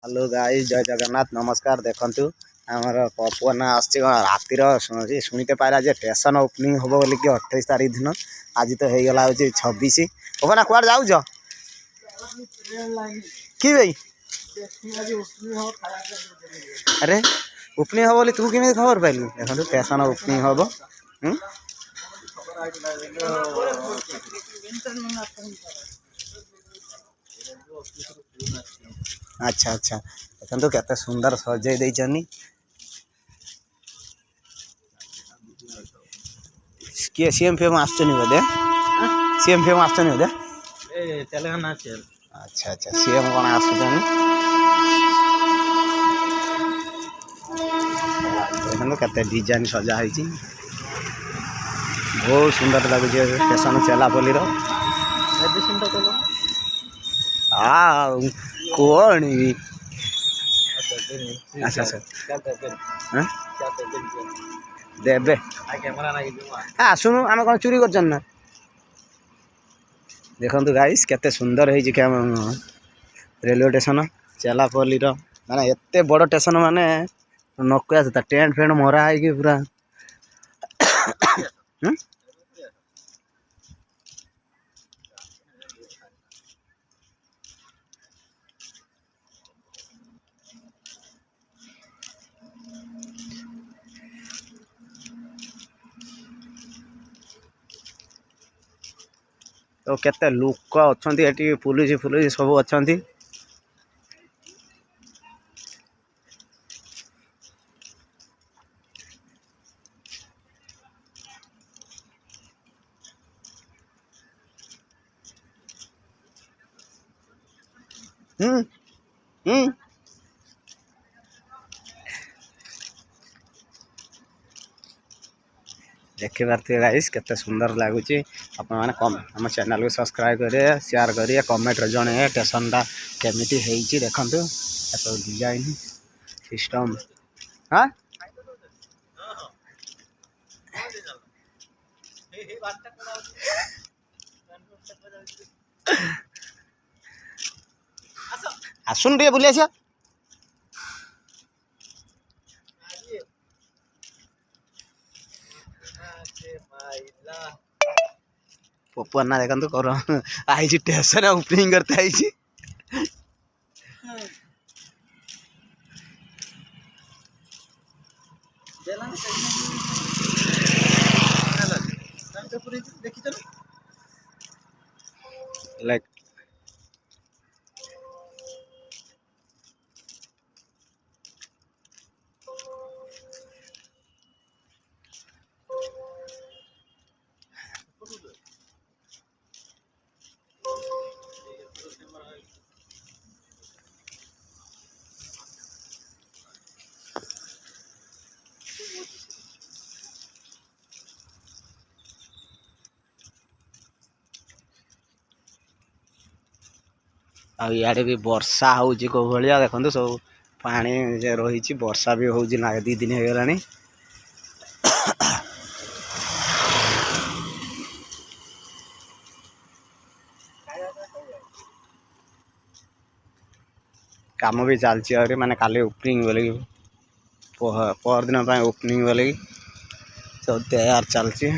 hello guys जय जगन्नाथ नमस्कार देखंतु आमर पवन आसी रातिर शुणिते पारा जे स्टेशन ओपनिंग हम बोल कि 28 तारीख दिन आज तो हो गला 26 पवन कुआड़ जाऊ कि भाई अरे ओपनिंग हम बोली तू कि खबर पाइलु देखो स्टेशन ओपनिंग हम अच्छा अच्छा देखो केते सुंदर सजे देइछनी के सीएम फेम आछनी बोले सीएम फेम आछनी बोले ए तेलंगाना से अच्छा अच्छा सीएम कोन आछनी देखो केते डिजाइन सजा होइछि बहुत सुंदर लागु जे स्टेशन चेलापल्ली रो कौन अच्छा अच्छा देबे आसुनु आम कौन चोरी कर देखु गाइस केते सुंदर है रेलवे स्टेशन चेलापल्ली माने एते बड़ स्टेशन माने नक टेंट फेंट मरा है पूरा तो केते लोक अच्छा पुलिस फुलिस सब अच्छा देखी पारे गाइस केते सुंदर लगुच आम चैनल को सब्सक्राइब करें शेयर करें कमेंट जन स्टेशन टा केमी देखु सब डिजाइन सिस्टम हाँ आसुन टे बुली आसिया पपुआना देखो कर आई स्टेशन ओपनिंग करते आई लाइक आड़े भी वर्षा हो भाया देखो सब पानी रही वर्षा भी हो 2 दिन हो गलानी काम भी चलती आगे माने काली ओपनिंग बोले पर दिन ओपनिंग बोले सब तैयार चलती